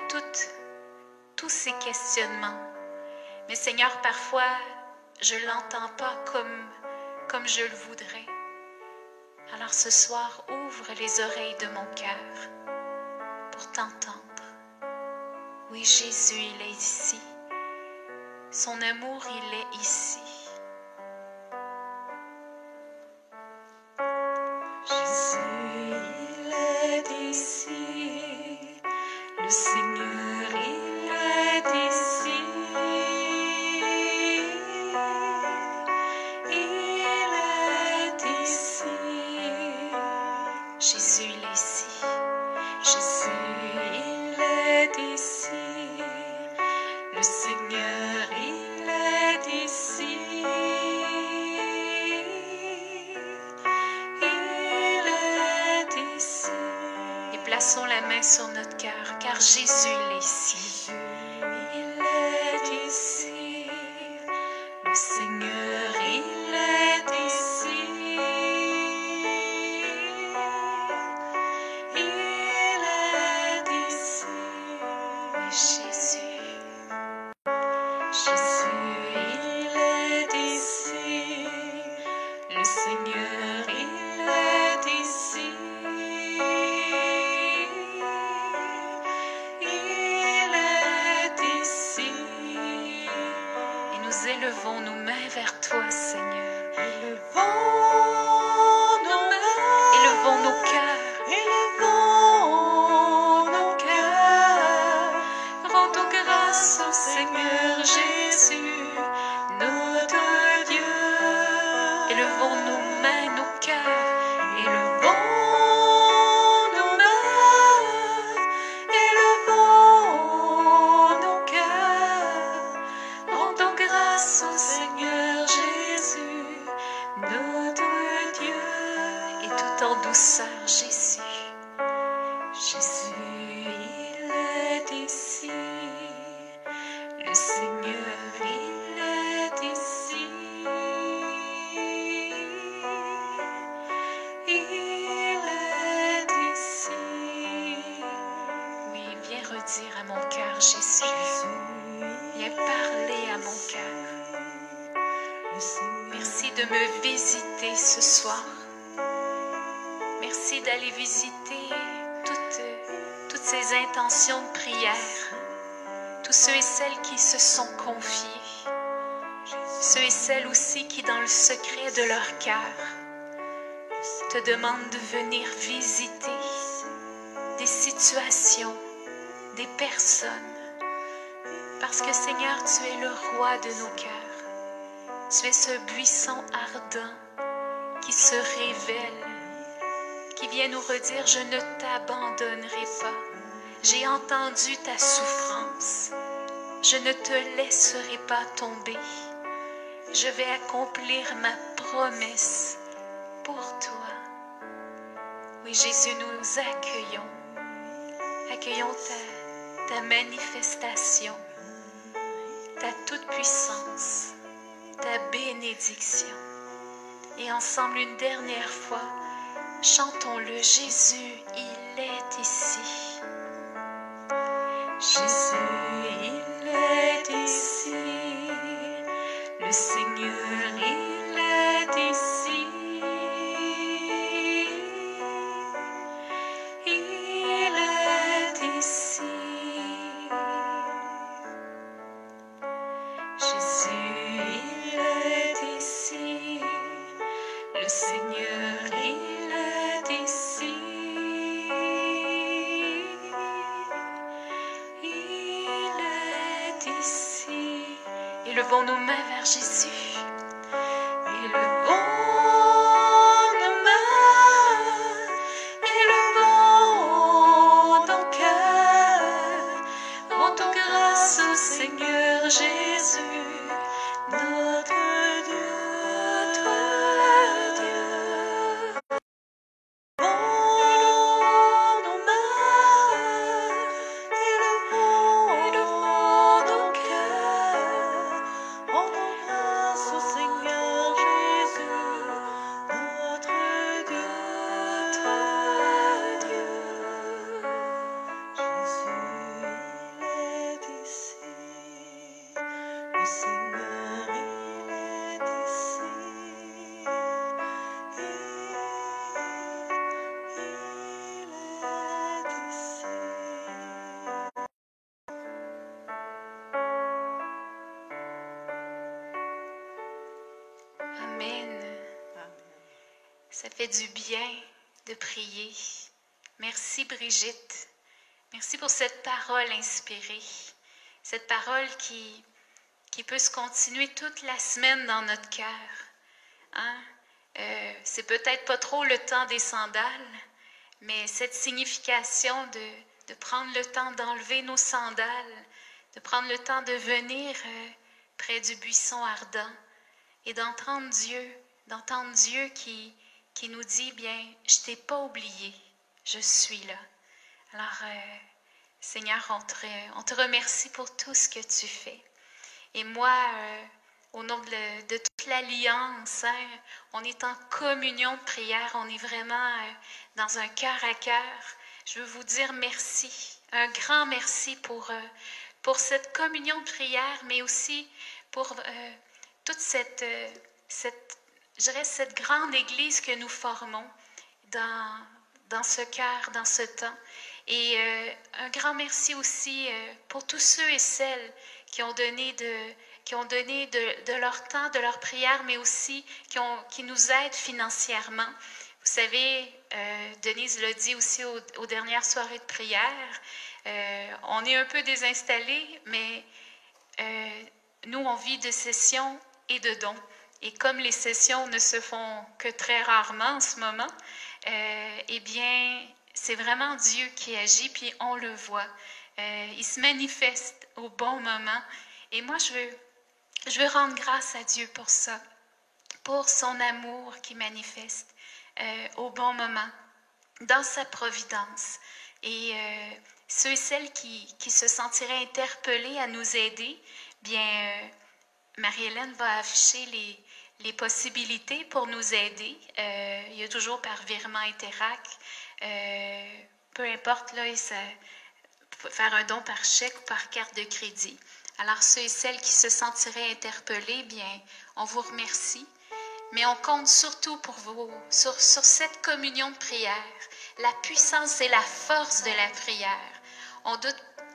tous ces questionnements. Mais Seigneur, parfois, je ne l'entends pas comme je le voudrais. Alors ce soir, ouvre les oreilles de mon cœur pour t'entendre. Oui, Jésus, il est ici. Son amour, il est ici. Jésus, il est ici. Le Seigneur, il est ici. Il est ici. Jésus, il est ici. Jésus, il est ici. Le Seigneur, il est ici. Il est ici. Et plaçons la main sur notre cœur, car Jésus, il est ici. Il est ici. Le Seigneur, il est ici. Il est ici. Oui, Jésus. Jésus, il est ici. Le Seigneur, il est ici. Il est ici. Et nous élevons nos mains vers toi, Seigneur. Élevons nos mains. Élevons nos cœurs. Élevons nos cœurs. Rendons grâce au Seigneur Jésus, notre Dieu. Élevons nos mains, nos cœurs. Élevons nos mains. Élevons nos cœurs. Rendons grâce au Seigneur Jésus, notre Dieu. Et tout en douceur, Jésus. Jésus, il est ici. Le Seigneur, il est ici. Il est ici. Oui, viens redire à mon cœur, Jésus. Viens parler à mon cœur. Merci de me visiter ce soir. Merci d'aller visiter toutes ces intentions de prière. Tous ceux et celles qui se sont confiés. Ceux et celles aussi qui, dans le secret de leur cœur, te demandent de venir visiter des situations, des personnes. Parce que Seigneur, tu es le roi de nos cœurs. Tu es ce buisson ardent qui se révèle, qui vient nous redire, je ne t'abandonnerai pas. J'ai entendu ta souffrance. Je ne te laisserai pas tomber. Je vais accomplir ma promesse pour toi. Oui, Jésus, nous accueillons. Accueillons ta manifestation, ta toute-puissance, ta bénédiction. Et ensemble, une dernière fois, chantons-le. Jésus, il est ici. Jésus, il est ici. Le Seigneur, il est ici. Il est ici. Jésus, il est ici. Le Seigneur, il est ici. Il est ici. Élevons nos mains vers Jésus. Élevons nos mains. Élevons nos cœurs. Rendons grâce au Seigneur Jésus, notre Dieu. Élevons nos mains. Élevons nos cœurs. Rendons grâce fait du bien de prier. Merci Brigitte. Merci pour cette parole inspirée. Cette parole qui peut se continuer toute la semaine dans notre cœur. Hein? C'est peut-être pas trop le temps des sandales, mais cette signification de prendre le temps d'enlever nos sandales, de prendre le temps de venir près du buisson ardent et d'entendre Dieu qui nous dit, bien, je t'ai pas oublié, je suis là. Alors, Seigneur, on te remercie pour tout ce que tu fais. Et moi, au nom de toute l'Alliance, hein, on est en communion de prière, on est vraiment dans un cœur à cœur. Je veux vous dire merci, un grand merci pour cette communion de prière, mais aussi pour toute cette grande Église que nous formons dans ce cœur, dans ce temps. Et un grand merci aussi pour tous ceux et celles qui ont donné de leur temps, de leur prière, mais aussi qui nous aident financièrement. Vous savez, Denise l'a dit aussi aux dernières soirées de prière, on est un peu désinstallés, mais nous, on vit de sessions et de dons. Et comme les sessions ne se font que très rarement en ce moment, eh bien, c'est vraiment Dieu qui agit, puis on le voit. Il se manifeste au bon moment. Et moi, je veux rendre grâce à Dieu pour ça, pour son amour qui manifeste au bon moment, dans sa providence. Et ceux et celles qui se sentiraient interpellés à nous aider, bien, Marie-Hélène va afficher les possibilités pour nous aider. Il y a toujours par virement Interac, peu importe, là, faire un don par chèque ou par carte de crédit. Alors, ceux et celles qui se sentiraient interpellés, bien, on vous remercie. Mais on compte surtout pour vous, sur cette communion de prière, la puissance et la force de la prière.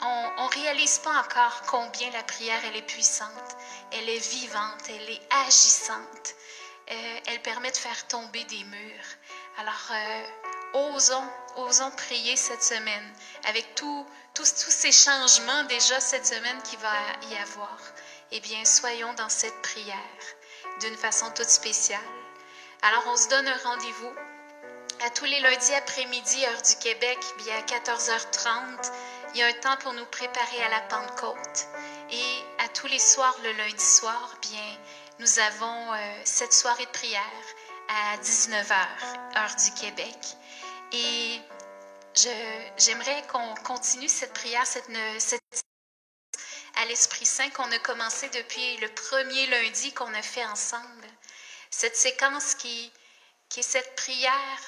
On réalise pas encore combien la prière, elle est puissante. Elle est vivante, elle est agissante. Elle permet de faire tomber des murs. Alors, osons prier cette semaine avec tous ces changements déjà cette semaine qu'il va y avoir. Eh bien, soyons dans cette prière d'une façon toute spéciale. Alors, on se donne un rendez-vous à tous les lundis après-midi, heure du Québec, bien à 14h30. Il y a un temps pour nous préparer à la Pentecôte. Et à tous les soirs, le lundi soir, bien, nous avons cette soirée de prière à 19h, heure du Québec. Et j'aimerais qu'on continue cette prière, cette à l'Esprit Saint qu'on a commencé depuis le premier lundi qu'on a fait ensemble. Cette séquence qui est cette prière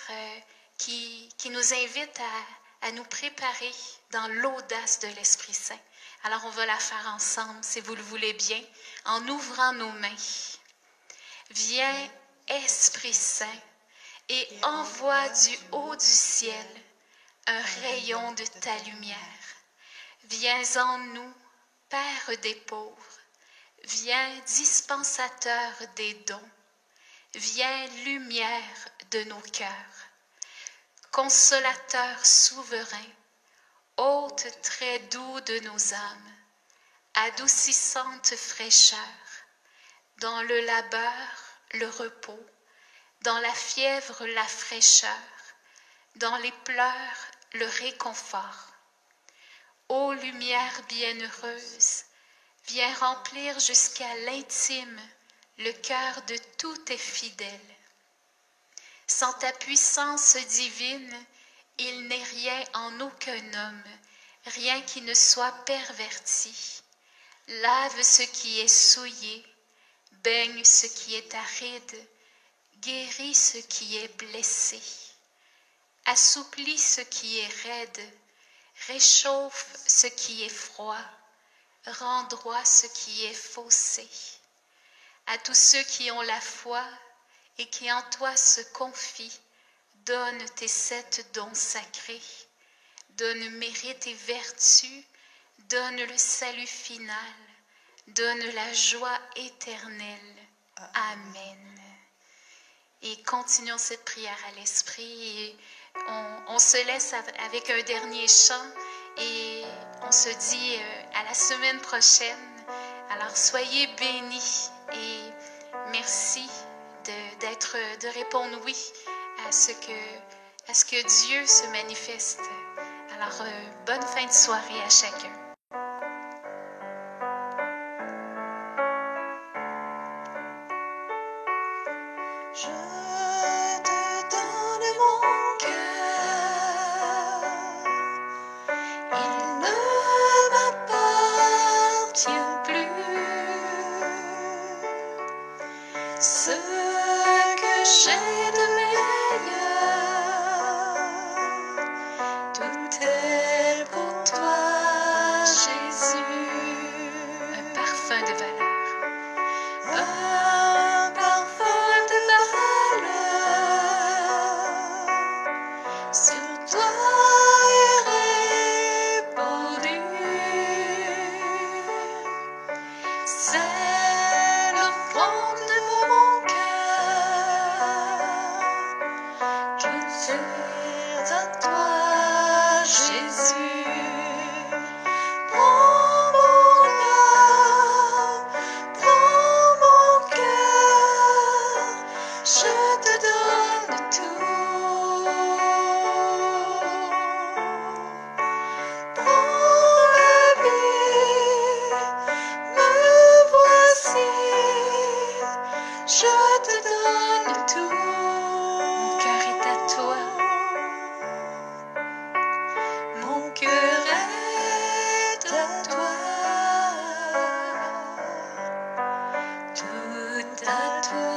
qui nous invite à nous préparer dans l'audace de l'Esprit Saint. Alors on va la faire ensemble, si vous le voulez bien, en ouvrant nos mains. Viens, Esprit Saint, et envoie du haut du ciel un rayon de ta lumière. Viens en nous, Père des pauvres, viens dispensateur des dons, viens lumière de nos cœurs, consolateur souverain, hôte très doux de nos âmes, adoucissante fraîcheur, dans le labeur le repos, dans la fièvre la fraîcheur, dans les pleurs le réconfort. Ô lumière bienheureuse, viens remplir jusqu'à l'intime le cœur de tous tes fidèles. Sans ta puissance divine, il n'est rien en aucun homme, rien qui ne soit perverti. Lave ce qui est souillé, baigne ce qui est aride, guéris ce qui est blessé, assouplis ce qui est raide, réchauffe ce qui est froid, rends droit ce qui est faussé. À tous ceux qui ont la foi et qui en toi se confient, donne tes 7 dons sacrés, donne mérite et vertu, donne le salut final, donne la joie éternelle. Amen. et continuons cette prière à l'esprit. Et on se laisse avec un dernier chant et on se dit à la semaine prochaine. Alors soyez bénis et merci de répondre oui à ce que Dieu se manifeste. Alors bonne fin de soirée à chacun. Je te donne mon cœur, il ne m'appartient plus. Ce que j'ai de meilleur, tout est pour toi, Jésus. Un parfum de valeur. Un parfum de valeur sur toi est répandu. C'est l'offrande de mon cœur. Je tire à toi, Jésus. Prends mon âme, prends mon cœur, je te donne tout. Prends la vie, me voici, je te donne tout. Mon cœur est à toi. Mon cœur est à toi, tout à toi.